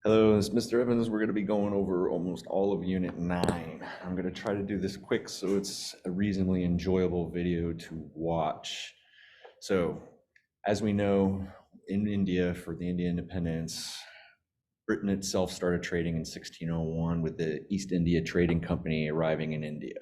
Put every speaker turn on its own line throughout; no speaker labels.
Hello, this is Mr. Evans. We're going to be going over almost all of Unit 9. I'm going to try to do this quick so it's a reasonably enjoyable video to watch. So, as we know, in India, for the Indian independence, Britain itself started trading in 1601 with the East India Trading Company arriving in India.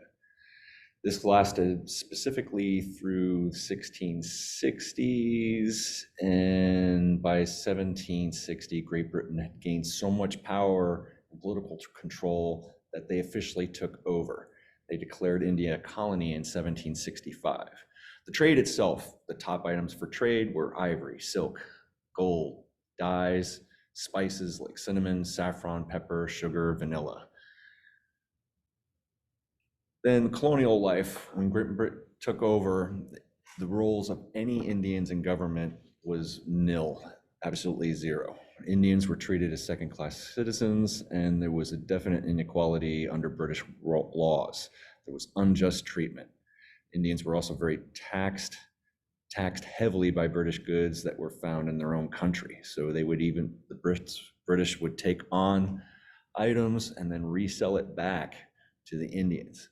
This lasted specifically through 1660s, and by 1760, Great Britain had gained so much power and political control that they officially took over. They declared India a colony in 1765. The trade itself, the top items for trade were ivory, silk, gold, dyes, spices like cinnamon, saffron, pepper, sugar, vanilla. Then colonial life, when Britain took over, the roles of any Indians in government was nil, absolutely zero. Indians were treated as second-class citizens, and there was a definite inequality under British laws. There was unjust treatment. Indians were also very taxed heavily by British goods that were found in their own country. So the British would take on items and then resell it back to the Indians.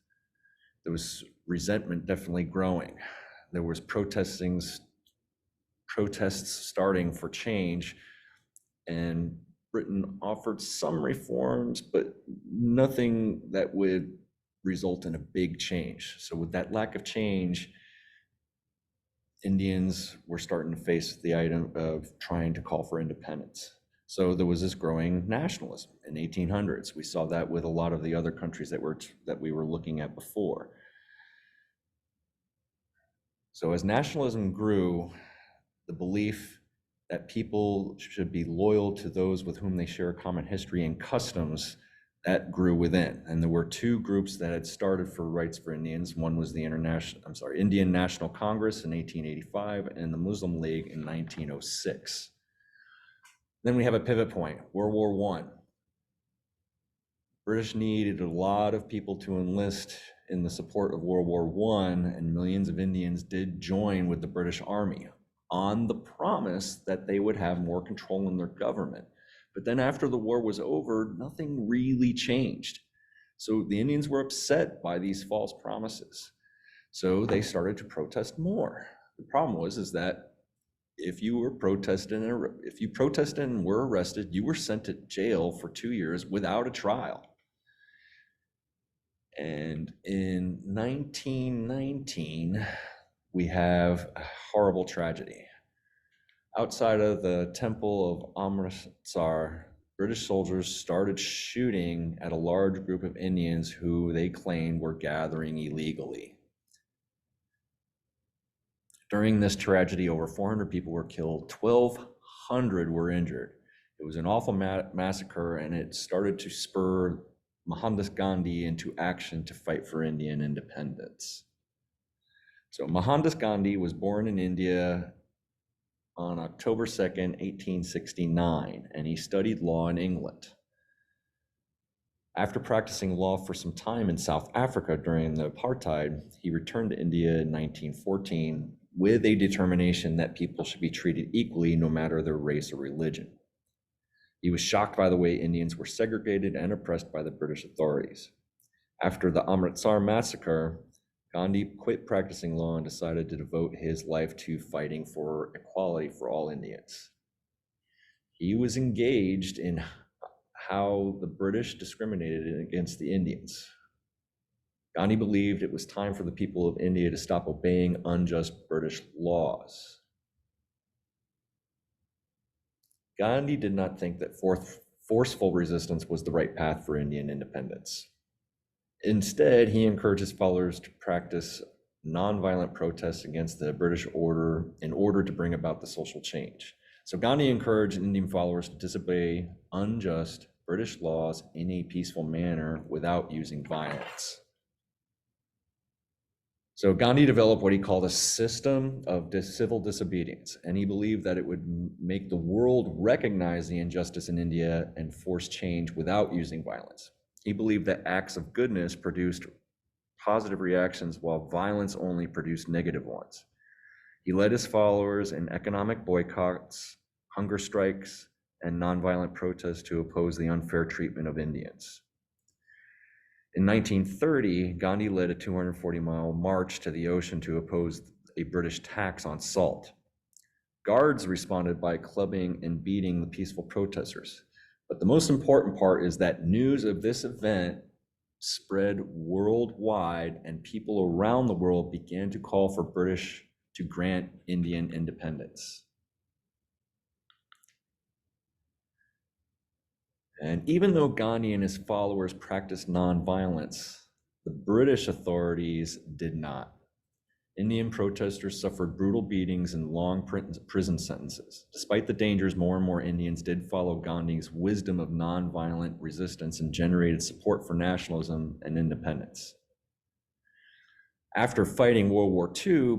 There was resentment definitely growing. There was protests starting for change, and Britain offered some reforms, but nothing that would result in a big change. So with that lack of change, Indians were starting to face the item of trying to call for independence. So there was this growing nationalism in 1800s. We saw that with a lot of the other countries that we were looking at before. So as nationalism grew, the belief that people should be loyal to those with whom they share a common history and customs, that grew within. And there were two groups that had started for rights for Indians. One was the Indian National Congress in 1885 and the Muslim League in 1906. Then we have a pivot point, World War I. British needed a lot of people to enlist in the support of World War I, and millions of Indians did join with the British Army on the promise that they would have more control in their government. But then after the war was over, nothing really changed. So the Indians were upset by these false promises. So they started to protest more. The problem is that if you protested and were arrested, you were sent to jail for 2 years without a trial. And in 1919, we have a horrible tragedy. Outside of the Temple of Amritsar, British soldiers started shooting at a large group of Indians who they claimed were gathering illegally. During this tragedy, over 400 people were killed, 1,200 were injured. It was an awful massacre, and it started to spur Mohandas Gandhi into action to fight for Indian independence. So Mohandas Gandhi was born in India on October 2nd, 1869, and he studied law in England. After practicing law for some time in South Africa during the apartheid, he returned to India in 1914 with a determination that people should be treated equally no matter their race or religion. He was shocked by the way Indians were segregated and oppressed by the British authorities. After the Amritsar massacre, Gandhi quit practicing law and decided to devote his life to fighting for equality for all Indians. He was engaged in how the British discriminated against the Indians. Gandhi believed it was time for the people of India to stop obeying unjust British laws. Gandhi did not think that forceful resistance was the right path for Indian independence. Instead, he encouraged his followers to practice nonviolent protests against the British order in order to bring about the social change. So Gandhi encouraged Indian followers to disobey unjust British laws in a peaceful manner without using violence. So Gandhi developed what he called a system of civil disobedience, and he believed that it would make the world recognize the injustice in India and force change without using violence. He believed that acts of goodness produced positive reactions while violence only produced negative ones. He led his followers in economic boycotts, hunger strikes, and nonviolent protests to oppose the unfair treatment of Indians. In 1930, Gandhi led a 240-mile march to the ocean to oppose a British tax on salt. Guards responded by clubbing and beating the peaceful protesters. But the most important part is that news of this event spread worldwide, and people around the world began to call for British to grant Indian independence. And even though Gandhi and his followers practiced nonviolence, the British authorities did not. Indian protesters suffered brutal beatings and long prison sentences. Despite the dangers, more and more Indians did follow Gandhi's wisdom of nonviolent resistance and generated support for nationalism and independence. After fighting World War II,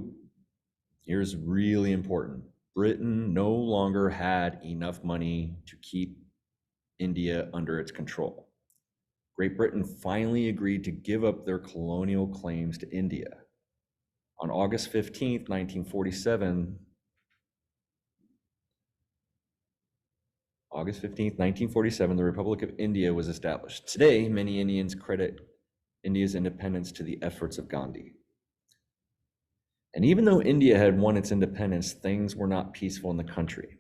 here's really important. Britain no longer had enough money to keep India under its control. Great Britain finally agreed to give up their colonial claims to India. On August 15th, 1947, the Republic of India was established. Today, many Indians credit India's independence to the efforts of Gandhi. And even though India had won its independence, things were not peaceful in the country.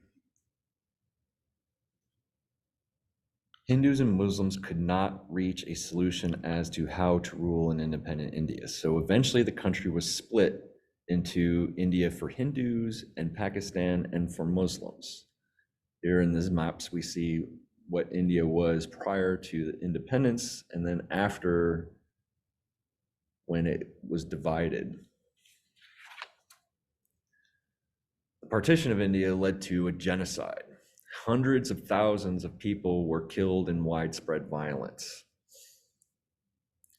Hindus and Muslims could not reach a solution as to how to rule an independent India. So eventually the country was split into India for Hindus and Pakistan and for Muslims. Here in these maps, we see what India was prior to the independence and then after when it was divided. The partition of India led to a genocide. Hundreds of thousands of people were killed in widespread violence.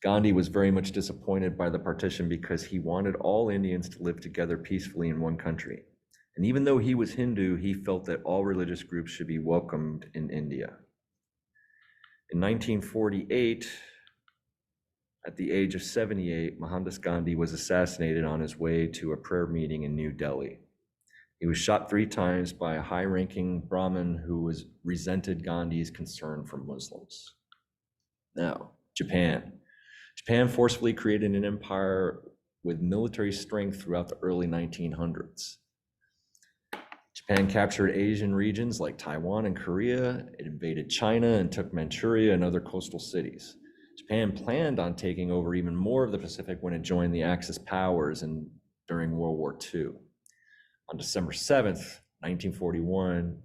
Gandhi was very much disappointed by the partition because he wanted all Indians to live together peacefully in one country. And even though he was Hindu, he felt that all religious groups should be welcomed in India. In 1948, at the age of 78, Mohandas Gandhi was assassinated on his way to a prayer meeting in New Delhi. He was shot 3 times by a high-ranking Brahmin who resented Gandhi's concern for Muslims. Now, Japan. Japan forcefully created an empire with military strength throughout the early 1900s. Japan captured Asian regions like Taiwan and Korea. It invaded China and took Manchuria and other coastal cities. Japan planned on taking over even more of the Pacific when it joined the Axis powers during World War II. On December 7th, 1941,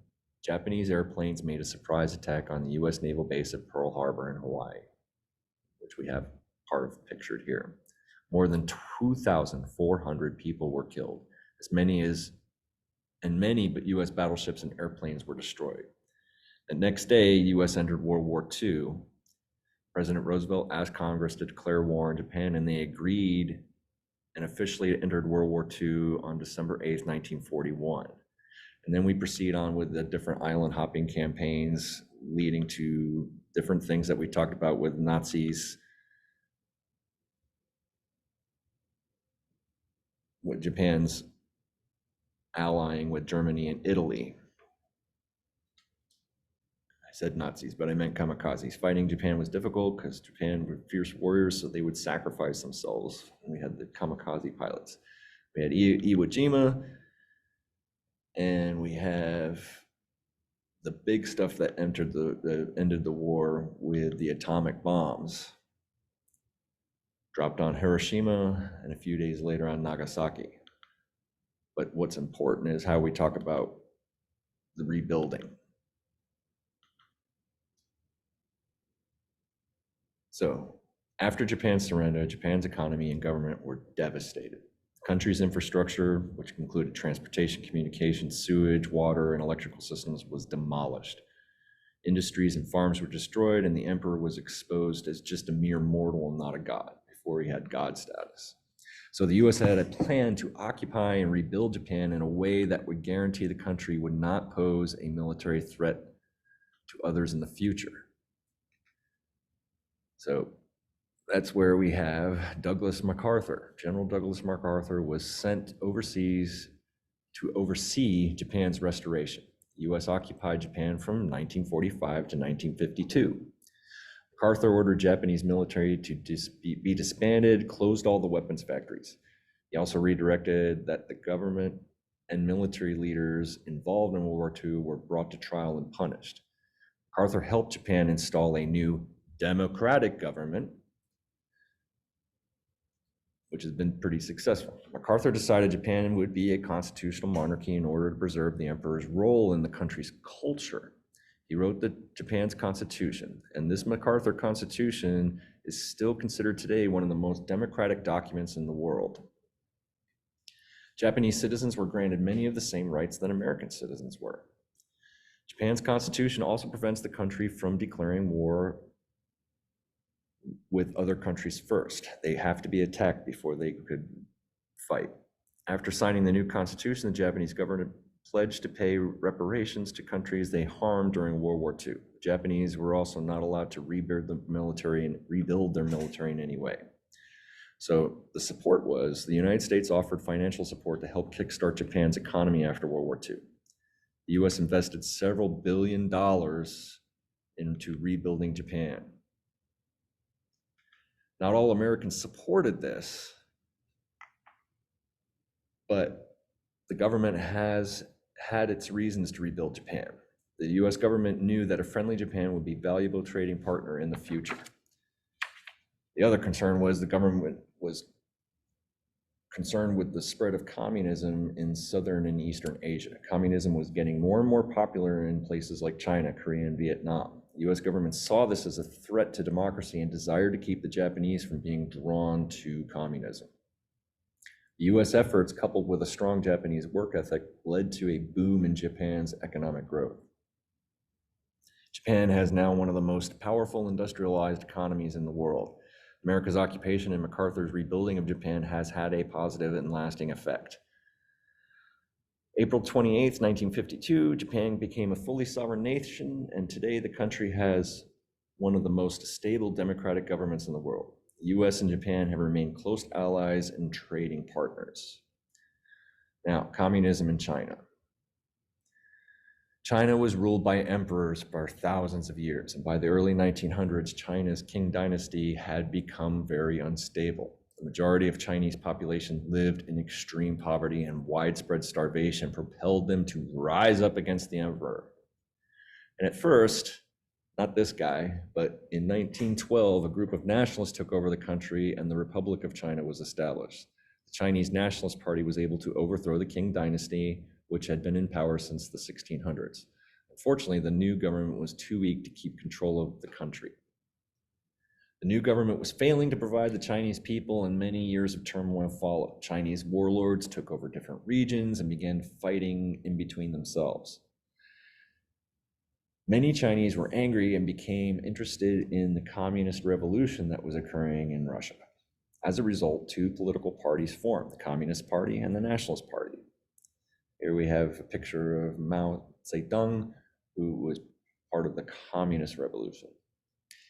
Japanese airplanes made a surprise attack on the US Naval Base at Pearl Harbor in Hawaii, which we have part of pictured here. More than 2,400 people were killed, many but US battleships and airplanes were destroyed. The next day, US entered World War II. President Roosevelt asked Congress to declare war on Japan, and they agreed and officially entered World War II on December 8th, 1941. And then we proceed on with the different island hopping campaigns leading to different things that we talked about with Nazis, with Japan's allying with Germany and Italy. I said Nazis, but I meant kamikazes. Fighting Japan was difficult because Japan were fierce warriors, so they would sacrifice themselves. And we had the kamikaze pilots. We had Iwo Jima, and we have the big stuff that ended the war with the atomic bombs. Dropped on Hiroshima and a few days later on Nagasaki. But what's important is how we talk about the rebuilding. So after Japan's surrender, Japan's economy and government were devastated. The country's infrastructure, which included transportation, communication, sewage, water, and electrical systems, was demolished. Industries and farms were destroyed, and the emperor was exposed as just a mere mortal and not a god before he had god status. So the US had a plan to occupy and rebuild Japan in a way that would guarantee the country would not pose a military threat to others in the future. So that's where we have Douglas MacArthur. General Douglas MacArthur was sent overseas to oversee Japan's restoration. US occupied Japan from 1945 to 1952. MacArthur ordered Japanese military to be disbanded, closed all the weapons factories. He also redirected that the government and military leaders involved in World War II were brought to trial and punished. MacArthur helped Japan install a new democratic government, which has been pretty successful. MacArthur decided Japan would be a constitutional monarchy in order to preserve the emperor's role in the country's culture. He wrote Japan's constitution, and this MacArthur constitution is still considered today one of the most democratic documents in the world. Japanese citizens were granted many of the same rights that American citizens were. Japan's constitution also prevents the country from declaring war with other countries first. They have to be attacked before they could fight. After signing the new constitution, the Japanese government pledged to pay reparations to countries they harmed during World War II. The Japanese were also not allowed to rebuild their military in any way. So the support was the United States offered financial support to help kickstart Japan's economy after World War II. The US invested several $billion into rebuilding Japan. Not all Americans supported this, but the government has had its reasons to rebuild Japan. The US government knew that a friendly Japan would be a valuable trading partner in the future. The other concern was the government was concerned with the spread of communism in Southern and Eastern Asia. Communism was getting more and more popular in places like China, Korea, and Vietnam. The US government saw this as a threat to democracy and desired to keep the Japanese from being drawn to communism. The US efforts, coupled with a strong Japanese work ethic, led to a boom in Japan's economic growth. Japan has now one of the most powerful industrialized economies in the world. America's occupation and MacArthur's rebuilding of Japan has had a positive and lasting effect. April 28, 1952, Japan became a fully sovereign nation, and today the country has one of the most stable democratic governments in the world. The US and Japan have remained close allies and trading partners. Now, communism in China. China was ruled by emperors for thousands of years, and by the early 1900s, China's Qing dynasty had become very unstable. The majority of Chinese population lived in extreme poverty, and widespread starvation propelled them to rise up against the emperor. And at first, not this guy, but in 1912, a group of nationalists took over the country and the Republic of China was established. The Chinese Nationalist Party was able to overthrow the Qing dynasty, which had been in power since the 1600s. Unfortunately, the new government was too weak to keep control of the country. The new government was failing to provide the Chinese people, and many years of turmoil followed. Chinese warlords took over different regions and began fighting in between themselves. Many Chinese were angry and became interested in the communist revolution that was occurring in Russia. As a result, two political parties formed, the Communist Party and the Nationalist Party. Here we have a picture of Mao Zedong, who was part of the communist revolution.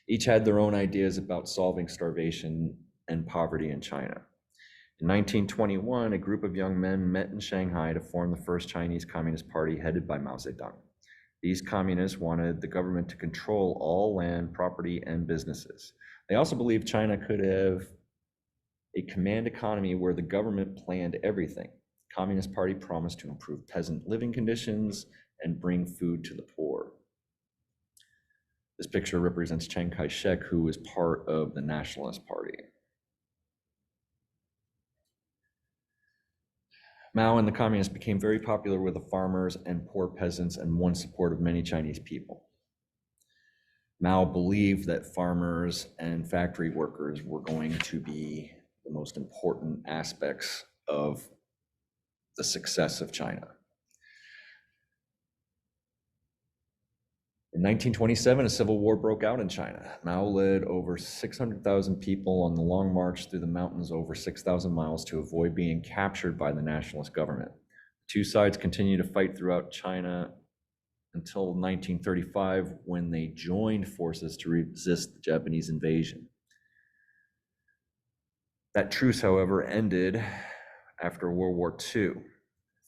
Each had their own ideas about solving starvation and poverty in China. In 1921, a group of young men met in Shanghai to form the first Chinese Communist Party headed by Mao Zedong. These communists wanted the government to control all land, property, and businesses. They also believed China could have a command economy where the government planned everything. The Communist Party promised to improve peasant living conditions and bring food to the poor. This picture represents Chiang Kai-shek, who was part of the Nationalist Party. Mao and the communists became very popular with the farmers and poor peasants and won support of many Chinese people. Mao believed that farmers and factory workers were going to be the most important aspects of the success of China. In 1927, a civil war broke out in China. Mao led over 600,000 people on the long march through the mountains over 6,000 miles to avoid being captured by the nationalist government. Two sides continued to fight throughout China until 1935, when they joined forces to resist the Japanese invasion. That truce, however, ended after World War II.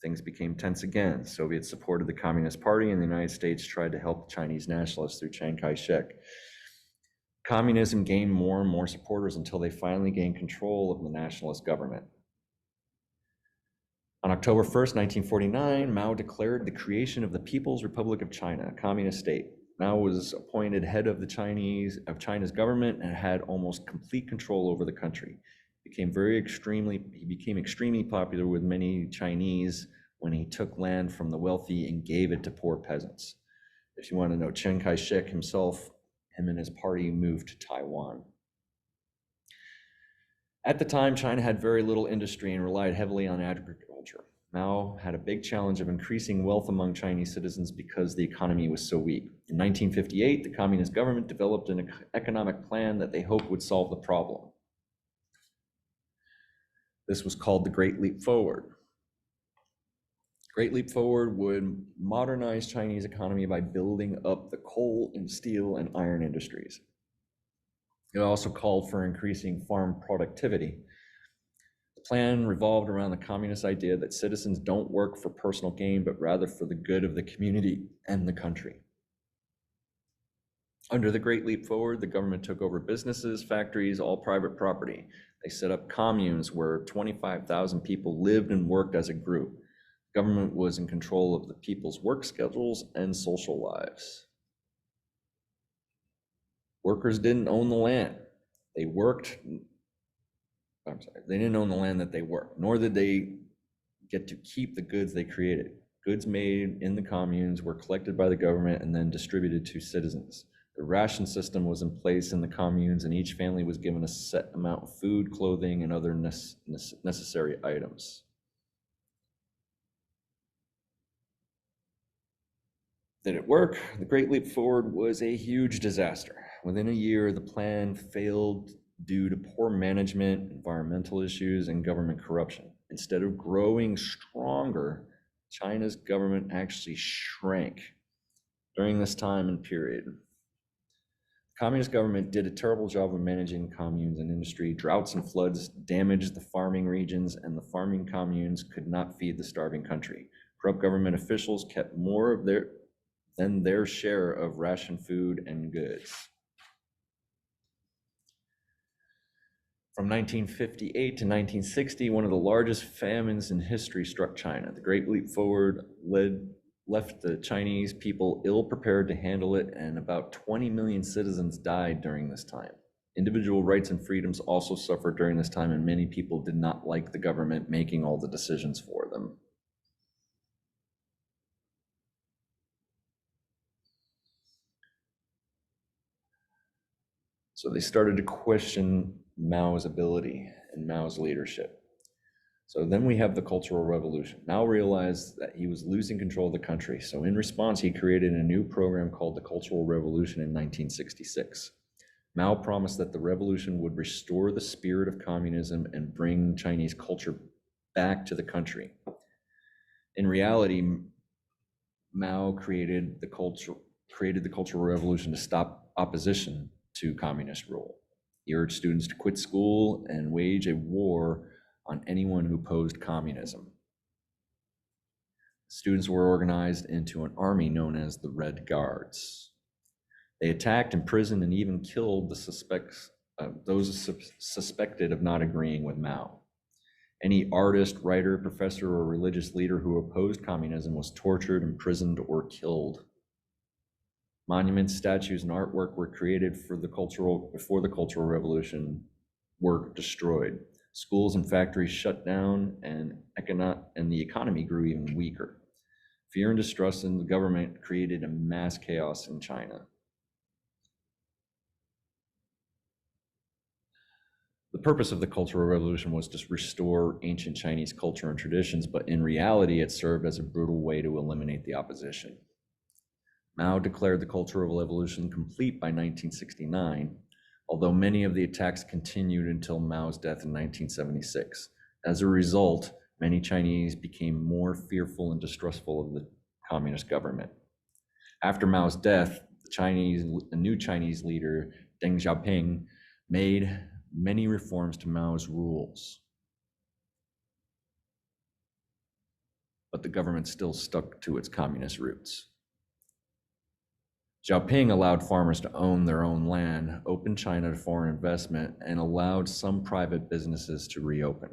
things became tense again. The Soviets supported the Communist Party, and the United States tried to help the Chinese nationalists through Chiang Kai-shek. Communism gained more and more supporters until they finally gained control of the nationalist government. On October 1st, 1949, Mao declared the creation of the People's Republic of China, a communist state. Mao was appointed head of China's government and had almost complete control over the country. He became extremely popular with many Chinese when he took land from the wealthy and gave it to poor peasants. If you want to know, Chiang Kai-shek himself, him and his party moved to Taiwan. At the time, China had very little industry and relied heavily on agriculture. Mao had a big challenge of increasing wealth among Chinese citizens because the economy was so weak. In 1958, the communist government developed an economic plan that they hoped would solve the problem. This was called the Great Leap Forward. Great Leap Forward would modernize Chinese economy by building up the coal and steel and iron industries. It also called for increasing farm productivity. The plan revolved around the communist idea that citizens don't work for personal gain, but rather for the good of the community and the country. Under the Great Leap Forward, the government took over businesses, factories, all private property. They set up communes where 25,000 people lived and worked as a group. The government was in control of the people's work schedules and social lives. Workers didn't own the land. They didn't own the land that they worked, nor did they get to keep the goods they created. Goods made in the communes were collected by the government and then distributed to citizens. The ration system was in place in the communes, and each family was given a set amount of food, clothing, and other necessary items. Did it work? The Great Leap Forward was a huge disaster. Within a year, the plan failed due to poor management, environmental issues, and government corruption. Instead of growing stronger, China's government actually shrank during this time and period. The communist government did a terrible job of managing communes and industry. Droughts and floods damaged the farming regions, and the farming communes could not feed the starving country. Corrupt government officials kept more of their share of ration food and goods. From 1958 to 1960, one of the largest famines in history struck China. The Great Leap Forward left the Chinese people ill-prepared to handle it, and about 20 million citizens died during this time. Individual rights and freedoms also suffered during this time, and many people did not like the government making all the decisions for them. So they started to question Mao's ability and Mao's leadership. So then we have the Cultural Revolution. Mao realized that he was losing control of the country. So in response, he created a new program called the Cultural Revolution in 1966. Mao promised that the revolution would restore the spirit of communism and bring Chinese culture back to the country. In reality, Mao created the Cultural Revolution to stop opposition to communist rule. He urged students to quit school and wage a war on anyone who opposed communism. Students were organized into an army known as the Red Guards. They attacked, imprisoned, and even killed those suspected of not agreeing with Mao. Any artist, writer, professor, or religious leader who opposed communism was tortured, imprisoned, or killed. Monuments, statues, and artwork were created before the Cultural Revolution were destroyed. Schools and factories shut down, and the economy grew even weaker. Fear and distrust in the government created a mass chaos in China. The purpose of the Cultural Revolution was to restore ancient Chinese culture and traditions, but in reality, it served as a brutal way to eliminate the opposition. Mao declared the Cultural Revolution complete by 1969, although many of the attacks continued until Mao's death in 1976. As a result, many Chinese became more fearful and distrustful of the communist government. After Mao's death, the new Chinese leader, Deng Xiaoping, made many reforms to Mao's rules. but the government still stuck to its communist roots. Xiaoping allowed farmers to own their own land, opened China to foreign investment, and allowed some private businesses to reopen.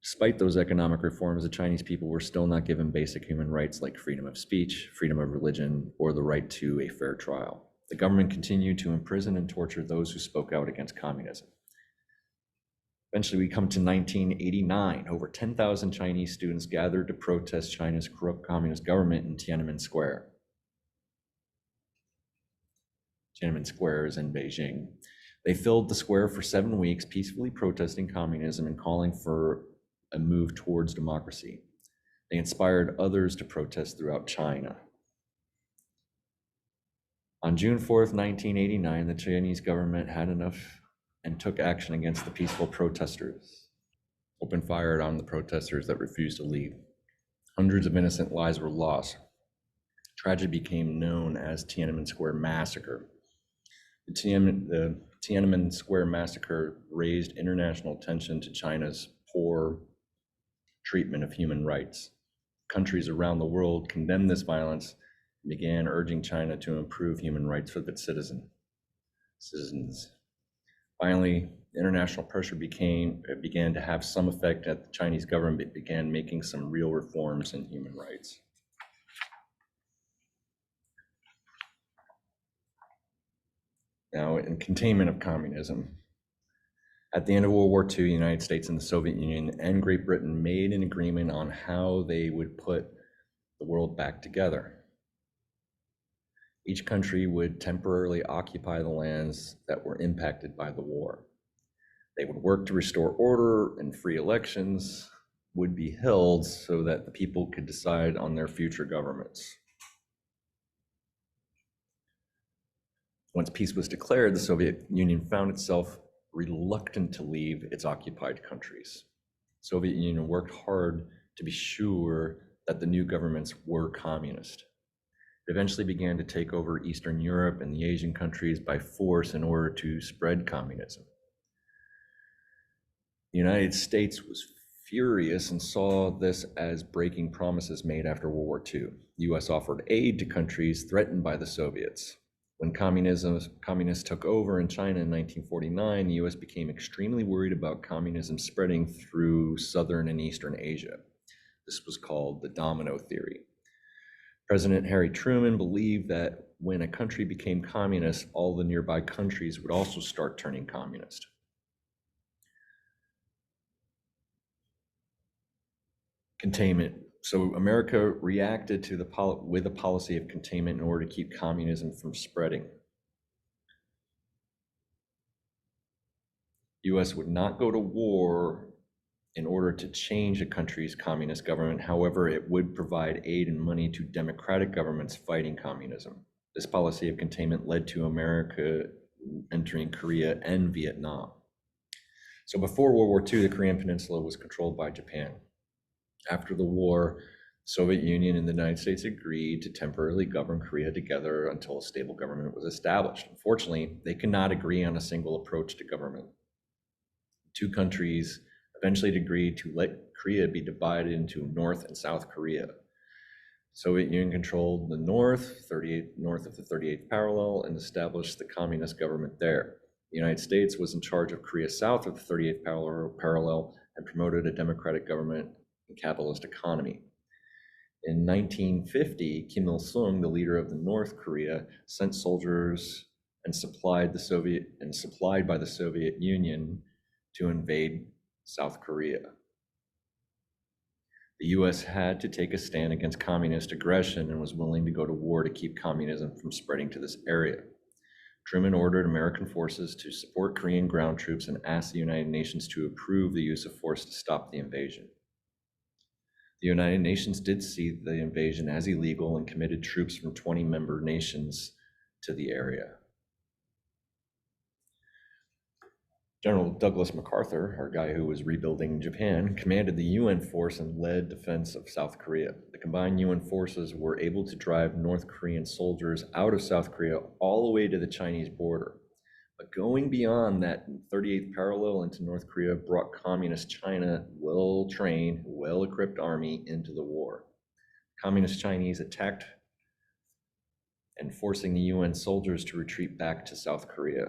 Despite those economic reforms, the Chinese people were still not given basic human rights like freedom of speech, freedom of religion, or the right to a fair trial. The government continued to imprison and torture those who spoke out against communism. Eventually, we come to 1989. Over 10,000 Chinese students gathered to protest China's corrupt communist government in Tiananmen Square. Tiananmen Square is in Beijing. They filled the square for 7 weeks, peacefully protesting communism and calling for a move towards democracy. They inspired others to protest throughout China. On June 4th, 1989, the Chinese government had enough and took action against the peaceful protesters, opened fire on the protesters that refused to leave. Hundreds of innocent lives were lost. Tragedy became known as Tiananmen Square Massacre. The Tiananmen Square Massacre raised international attention to China's poor treatment of human rights. Countries around the world condemned this violence and began urging China to improve human rights for its citizens. Finally, international pressure began to have some effect that the Chinese government began making some real reforms in human rights. Now, in containment of communism, at the end of World War II, the United States and the Soviet Union and Great Britain made an agreement on how they would put the world back together. Each country would temporarily occupy the lands that were impacted by the war. They would work to restore order, and free elections would be held so that the people could decide on their future governments. Once peace was declared, the Soviet Union found itself reluctant to leave its occupied countries. The Soviet Union worked hard to be sure that the new governments were communist. It eventually began to take over Eastern Europe and the Asian countries by force in order to spread communism. The United States was furious and saw this as breaking promises made after World War II. The US offered aid to countries threatened by the Soviets. When communists took over in China in 1949, the US became extremely worried about communism spreading through Southern and Eastern Asia. This was called the domino theory. President Harry Truman believed that when a country became communist, all the nearby countries would also start turning communist. Containment. So America reacted to with a policy of containment in order to keep communism from spreading. US would not go to war in order to change a country's communist government. However, it would provide aid and money to democratic governments fighting communism. This policy of containment led to America entering Korea and Vietnam. So before World War II, the Korean Peninsula was controlled by Japan. After the war, the Soviet Union and the United States agreed to temporarily govern Korea together until a stable government was established. Unfortunately, they could not agree on a single approach to government. Two countries eventually agreed to let Korea be divided into North and South Korea. The Soviet Union controlled the north of the 38th parallel, and established the communist government there. The United States was in charge of Korea south of the 38th parallel and promoted a democratic government and capitalist economy. In 1950, Kim Il-sung, the leader of the North Korea, sent soldiers and supplied by the Soviet Union to invade South Korea. The US had to take a stand against communist aggression and was willing to go to war to keep communism from spreading to this area. Truman ordered American forces to support Korean ground troops and asked the United Nations to approve the use of force to stop the invasion. The United Nations did see the invasion as illegal and committed troops from 20 member nations to the area. General Douglas MacArthur, our guy who was rebuilding Japan, commanded the UN force and led defense of South Korea. The combined UN forces were able to drive North Korean soldiers out of South Korea all the way to the Chinese border. But going beyond that 38th parallel into North Korea brought communist China well-trained, well-equipped army into the war. Communist Chinese attacked and forcing the UN soldiers to retreat back to South Korea.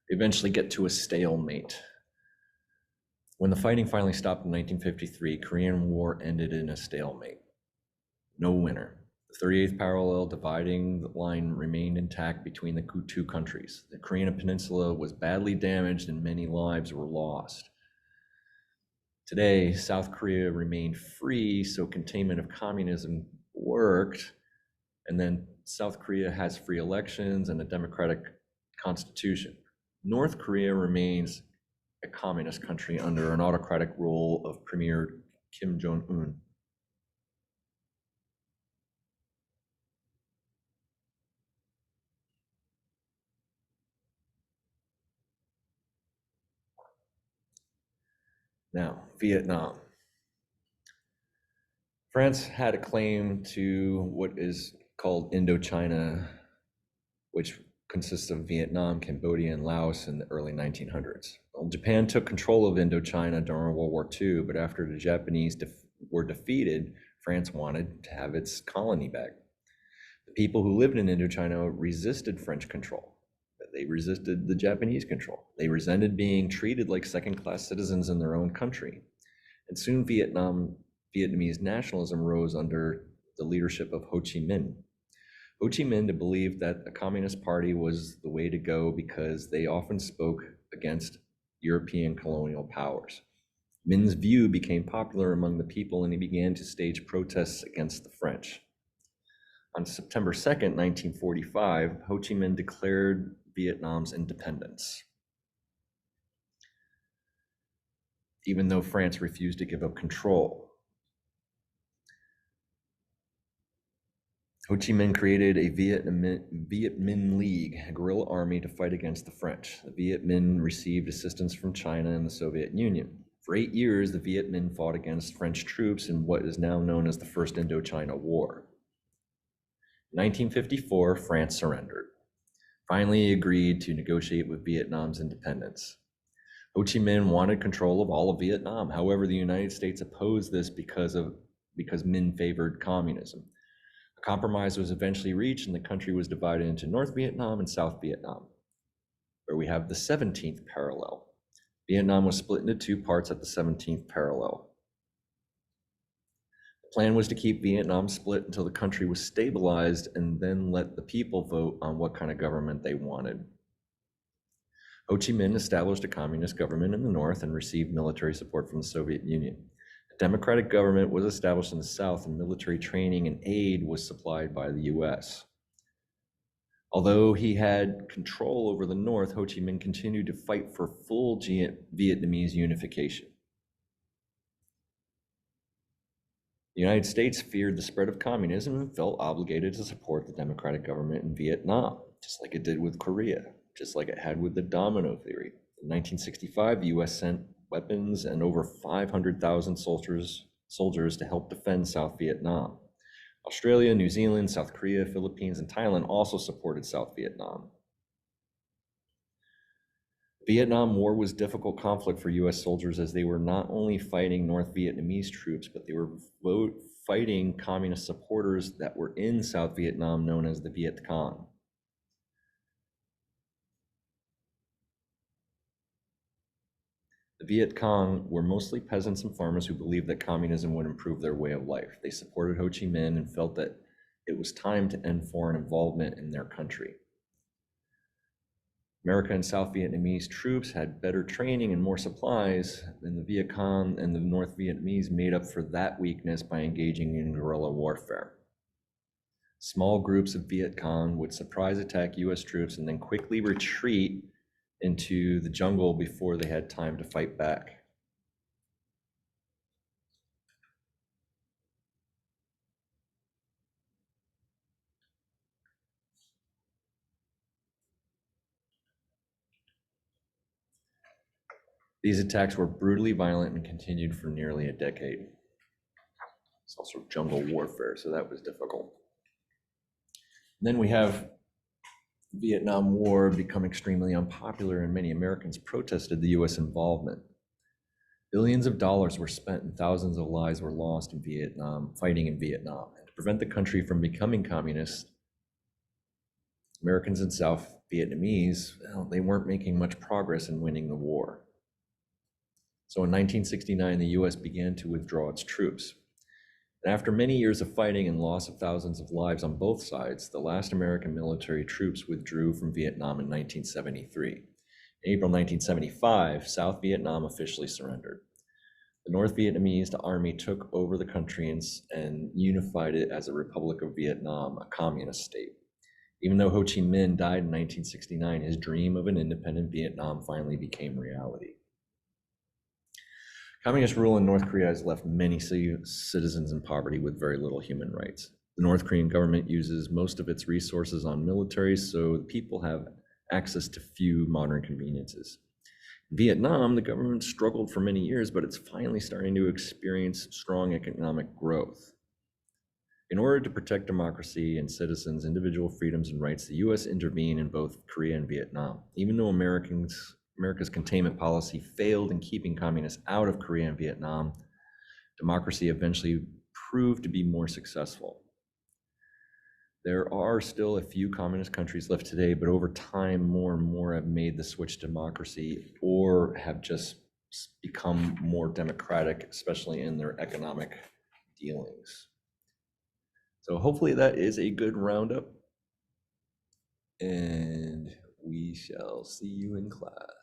They eventually get to a stalemate. When the fighting finally stopped in 1953, Korean War ended in a stalemate. No winner. The 38th parallel dividing line remained intact between the two countries. The Korean peninsula was badly damaged and many lives were lost. Today, South Korea remained free, so containment of communism worked. And then South Korea has free elections and a democratic constitution. North Korea remains a communist country under an autocratic rule of Premier Kim Jong-un. Now, Vietnam. France had a claim to what is called Indochina, which consists of Vietnam, Cambodia, and Laos in the early 1900s. Well, Japan took control of Indochina during World War II, but after the Japanese were defeated, France wanted to have its colony back. The people who lived in Indochina resisted French control. They resisted the Japanese control. They resented being treated like second-class citizens in their own country. And soon Vietnamese nationalism rose under the leadership of Ho Chi Minh. Ho Chi Minh believed that the Communist Party was the way to go because they often spoke against European colonial powers. Minh's view became popular among the people and he began to stage protests against the French. On September 2nd, 1945, Ho Chi Minh declared Vietnam's independence, even though France refused to give up control. Ho Chi Minh created a Viet Minh League, a guerrilla army to fight against the French. The Viet Minh received assistance from China and the Soviet Union. For 8 years, the Viet Minh fought against French troops in what is now known as the First Indochina War. In 1954, France surrendered. Finally agreed to negotiate with Vietnam's independence. Ho Chi Minh wanted control of all of Vietnam. However, the United States opposed this because Minh favored communism. A compromise was eventually reached and the country was divided into North Vietnam and South Vietnam, where we have the 17th parallel. Vietnam was split into two parts at the 17th parallel. The plan was to keep Vietnam split until the country was stabilized and then let the people vote on what kind of government they wanted. Ho Chi Minh established a communist government in the north and received military support from the Soviet Union. A democratic government was established in the south and military training and aid was supplied by the US. Although he had control over the north, Ho Chi Minh continued to fight for full Vietnamese unification. The United States feared the spread of communism and felt obligated to support the democratic government in Vietnam, just like it did with Korea, just like it had with the domino theory. In 1965, the US sent weapons and over 500,000 soldiers to help defend South Vietnam. Australia, New Zealand, South Korea, Philippines, and Thailand also supported South Vietnam. The Vietnam War was a difficult conflict for US soldiers as they were not only fighting North Vietnamese troops, but they were fighting communist supporters that were in South Vietnam known as the Viet Cong. The Viet Cong were mostly peasants and farmers who believed that communism would improve their way of life. They supported Ho Chi Minh and felt that it was time to end foreign involvement in their country. American and South Vietnamese troops had better training and more supplies, and the Viet Cong and the North Vietnamese made up for that weakness by engaging in guerrilla warfare. Small groups of Viet Cong would surprise attack US troops and then quickly retreat into the jungle before they had time to fight back. These attacks were brutally violent and continued for nearly a decade. It's also jungle warfare, so that was difficult. And then we have Vietnam War had become extremely unpopular, and many Americans protested the US involvement. Billions of dollars were spent and thousands of lives were lost in Vietnam, fighting in Vietnam. And to prevent the country from becoming communist, Americans and South Vietnamese, well, they weren't making much progress in winning the war. So in 1969, the US began to withdraw its troops. And after many years of fighting and loss of thousands of lives on both sides, the last American military troops withdrew from Vietnam in 1973. In April 1975, South Vietnam officially surrendered. The North Vietnamese army took over the country and unified it as a Republic of Vietnam, a communist state. Even though Ho Chi Minh died in 1969, his dream of an independent Vietnam finally became reality. Communist rule in North Korea has left many citizens in poverty with very little human rights. The North Korean government uses most of its resources on military, so the people have access to few modern conveniences. In Vietnam, the government struggled for many years, but it's finally starting to experience strong economic growth. In order to protect democracy and citizens' individual freedoms and rights, the US intervened in both Korea and Vietnam. Even though America's containment policy failed in keeping communists out of Korea and Vietnam, democracy eventually proved to be more successful. There are still a few communist countries left today, but over time, more and more have made the switch to democracy or have just become more democratic, especially in their economic dealings. So hopefully that is a good roundup, and we shall see you in class.